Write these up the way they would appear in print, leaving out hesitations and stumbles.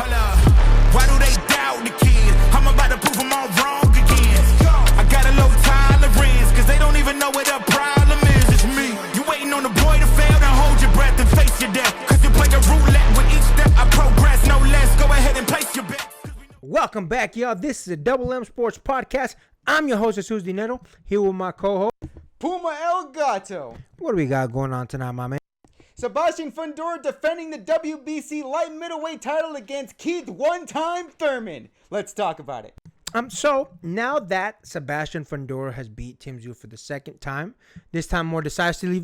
Hold up, why do they doubt the kid? I'm about to prove them all wrong again. I got a low tolerance, cause they don't even know what the problem is. It's me. You waiting on the boy to fail, then hold your breath and face your death. Cause you play a roulette with each step I progress, no less. Go ahead and place your bet. Welcome back, y'all. This is a Double M Sports Podcast. I'm your host, Jesus Dinero, here with my co-host, Puma El Gato. What do we got going on tonight, my man? Sebastian Fundora defending the WBC light middleweight title against Kieth one-time Thurman. Let's talk about it. So now that Sebastian Fundora has beat Tim Tszyu for the second time, this time more decisively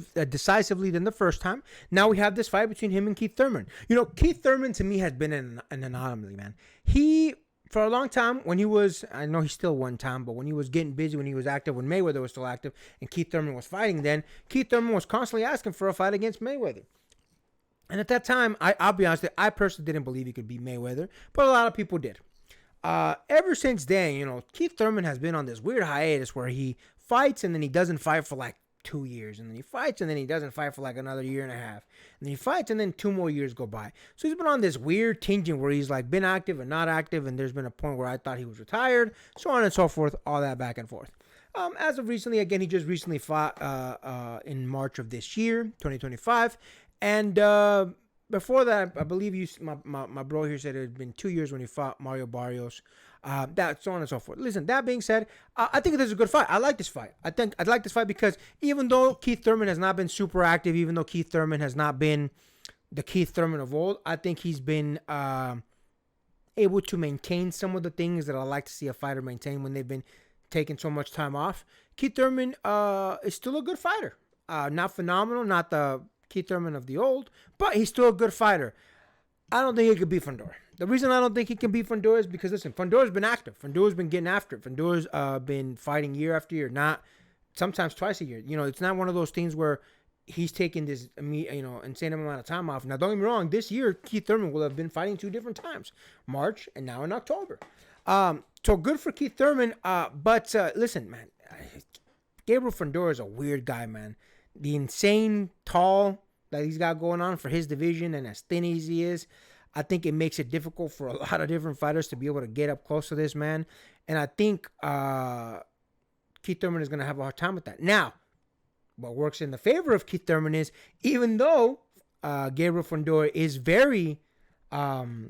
than the first time, now we have this fight between him and Kieth Thurman. You know, Kieth Thurman to me has been an anomaly, man. He, for a long time, when he was, I know he's still one time, but when he was getting busy, when he was active, when Mayweather was still active, and Kieth Thurman was fighting then, Kieth Thurman was constantly asking for a fight against Mayweather. And at that time, I'll be honest, I personally didn't believe he could beat Mayweather, but a lot of people did. Ever since then, you know, Kieth Thurman has been on this weird hiatus where he fights and then he doesn't fight for like 2 years, and then he fights and then he doesn't fight for like another year and a half, and then he fights and then 2 more years go by. So he's been on this weird tangent where he's like been active and not active, and there's been a point where I thought he was retired, so on and so forth, all that back and forth. As of recently, again, he just recently fought in March of this year, 2025, and before that, I believe my bro here said it had been 2 years when he fought Mario Barrios. That, so on and so forth. Listen, that being said, I think this is a good fight. I like this fight. I'd like this fight because even though Kieth Thurman has not been super active, even though Kieth Thurman has not been the Kieth Thurman of old, I think he's been able to maintain some of the things that I like to see a fighter maintain when they've been taking so much time off. Kieth Thurman is still a good fighter. Not phenomenal, not the Kieth Thurman of the old, but he's still a good fighter. I don't think he could beat Fundora. The reason I don't think he can beat Fundora is because, listen, Fundora's been active. Fundora's been getting after it. Fundora's been fighting year after year, not sometimes twice a year. You know, it's not one of those things where he's taking this, insane amount of time off. Now, don't get me wrong. This year, Kieth Thurman will have been fighting 2 different times, March and now in October. So good for Kieth Thurman. But listen, man, Gabriel Fundora is a weird guy, man. The insane tall that he's got going on for his division and as thin as he is, I think it makes it difficult for a lot of different fighters to be able to get up close to this man. And I think Kieth Thurman is going to have a hard time with that. Now, what works in the favor of Kieth Thurman is, even though Gabriel Fundora is very tall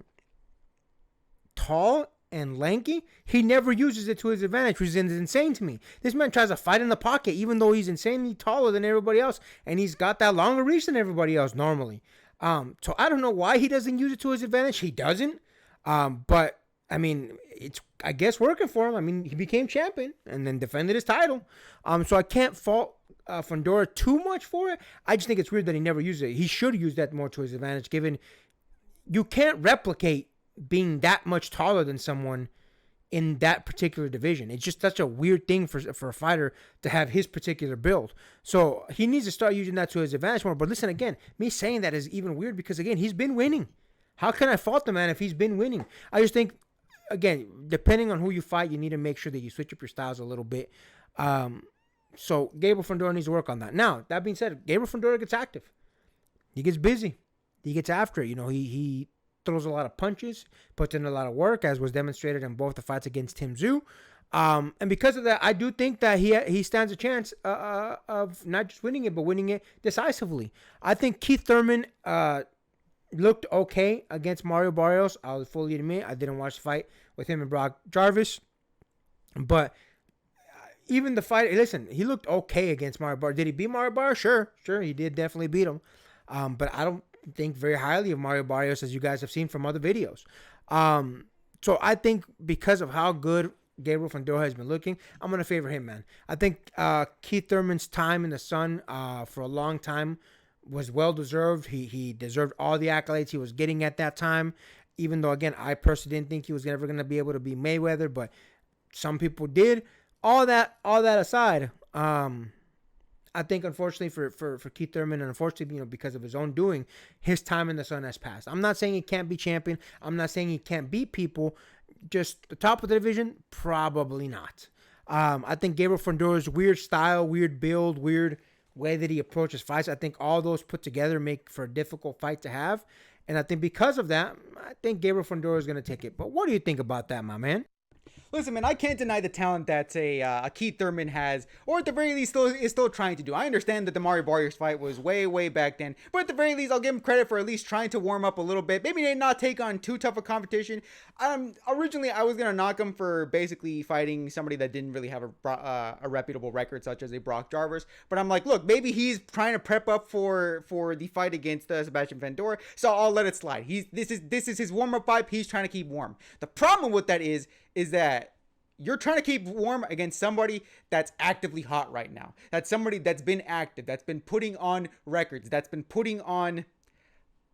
and lanky, he never uses it to his advantage, which is insane to me. This man tries to fight in the pocket, even though he's insanely taller than everybody else, and he's got that longer reach than everybody else normally. So I don't know why he doesn't use it to his advantage. He doesn't. But I mean, it's, I guess, working for him. I mean, he became champion and then defended his title. So I can't fault Fundora too much for it. I just think it's weird that he never uses it. He should use that more to his advantage, given you can't replicate being that much taller than someone in that particular division. It's just such a weird thing for a fighter to have his particular build. So he needs to start using that to his advantage more. But listen, again, me saying that is even weird because, again, he's been winning. How can I fault the man if he's been winning? I just think, again, depending on who you fight, you need to make sure that you switch up your styles a little bit. So Gabriel Fundora needs to work on that. Now, that being said, Gabriel Fundora gets active. He gets busy. He gets after it. You know, he throws a lot of punches, puts in a lot of work, as was demonstrated in both the fights against Tim Tszyu. And because of that, I do think that he stands a chance of not just winning it, but winning it decisively. I think Kieth Thurman looked okay against Mario Barrios. I'll fully admit I didn't watch the fight with him and Brock Jarvis. But even the fight, listen, he looked okay against Mario Barrios. Did he beat Mario Barrios? Sure, he did definitely beat him. But I don't think very highly of Mario Barrios, as you guys have seen from other videos. So I think because of how good Gabriel Fundora has been looking, I'm going to favor him, man. I think Kieth Thurman's time in the sun for a long time was well-deserved. He deserved all the accolades he was getting at that time, even though, again, I personally didn't think he was ever going to be able to beat Mayweather, but some people did. All that aside, I think, unfortunately, for Kieth Thurman, and unfortunately, because of his own doing, his time in the sun has passed. I'm not saying he can't be champion. I'm not saying he can't beat people. Just the top of the division, probably not. I think Gabriel Fundora's weird style, weird build, weird way that he approaches fights, I think all those put together make for a difficult fight to have. And I think because of that, I think Gabriel Fundora is going to take it. But what do you think about that, my man? Listen, man, I can't deny the talent that a Kieth Thurman has, or at the very least is still trying to do. I understand that the Mario Barrios fight was way back then, but at the very least, I'll give him credit for at least trying to warm up a little bit. Maybe not take on too tough a competition. Originally, I was gonna knock him for basically fighting somebody that didn't really have a reputable record, such as a Brock Jarvis. But I'm like, look, maybe he's trying to prep up for the fight against Sebastian Fundora, so I'll let it slide. This is his warm up fight. He's trying to keep warm. The problem with that is that you're trying to keep warm against somebody that's actively hot right now. That's somebody that's been active, that's been putting on records, that's been putting on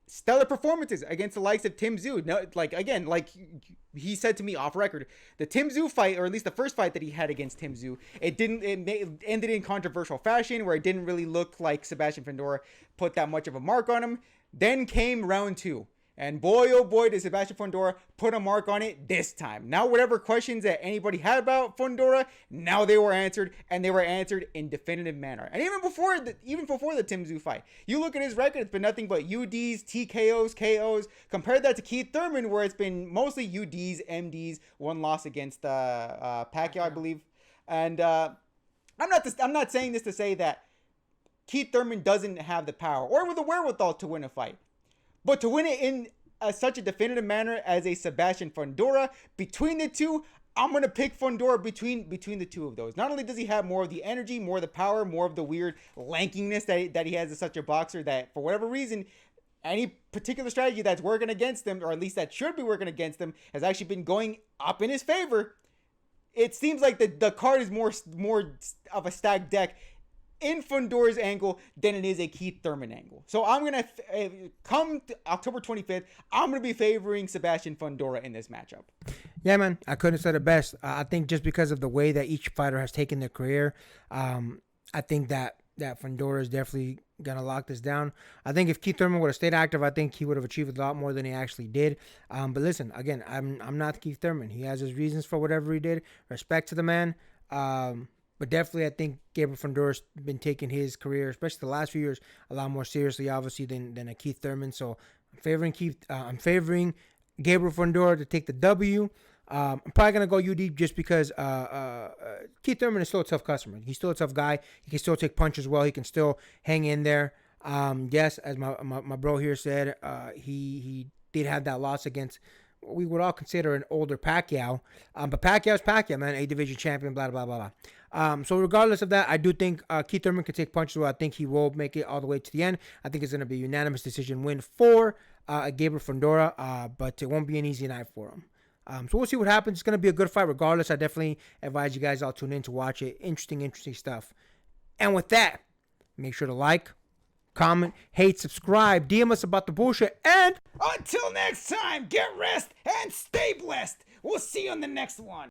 stellar performances against the likes of Tim Tszyu. No, like he said to me off record, the Tim Tszyu fight, or at least the first fight that he had against Tim Tszyu, it ended in controversial fashion where it didn't really look like Sebastian Fundora put that much of a mark on him. Then came round 2. And boy, oh boy, did Sebastian Fundora put a mark on it this time. Now, whatever questions that anybody had about Fundora, now they were answered, and they were answered in definitive manner. And even before the Tim Tszyu fight, you look at his record, it's been nothing but UDs, TKOs, KOs. Compare that to Kieth Thurman, where it's been mostly UDs, MDs, one loss against Pacquiao, I believe. And I'm not saying this to say that Kieth Thurman doesn't have the power or the wherewithal to win a fight. But to win it in such a definitive manner as a Sebastian Fundora, between the two, I'm going to pick Fundora between the two of those. Not only does he have more of the energy, more of the power, more of the weird lankiness that he has as such a boxer that, for whatever reason, any particular strategy that's working against him, or at least that should be working against him, has actually been going up in his favor. It seems like the card is more of a stacked deck in Fundora's angle than it is a Kieth Thurman angle. So I'm going to, come October 25th, I'm going to be favoring Sebastian Fundora in this matchup. Yeah, man, I couldn't have said it best. I think just because of the way that each fighter has taken their career, I think that Fundora is definitely going to lock this down. I think if Kieth Thurman would have stayed active, I think he would have achieved a lot more than he actually did. But listen, again, I'm not Kieth Thurman. He has his reasons for whatever he did. Respect to the man. But definitely, I think Gabriel Fundora's been taking his career, especially the last few years, a lot more seriously, obviously, than a Kieth Thurman. So I'm favoring Gabriel Fundora to take the W. I'm probably gonna go UD just because Kieth Thurman is still a tough customer. He's still a tough guy. He can still take punches well. He can still hang in there. Yes, as my bro here said, he did have that loss against what we would all consider an older Pacquiao. But Pacquiao's Pacquiao, man, A division champion, blah blah blah blah. So regardless of that, I do think Kieth Thurman can take punches well. I think he will make it all the way to the end. I think it's going to be a unanimous decision win for Gabriel Fundora, but it won't be an easy night for him. So we'll see what happens. It's going to be a good fight regardless. I definitely advise you guys all tune in to watch it. Interesting stuff. And with that, make sure to like, comment, hate, subscribe, DM us about the bullshit, and Until next time, get rest and stay blessed. We'll see you on the next one.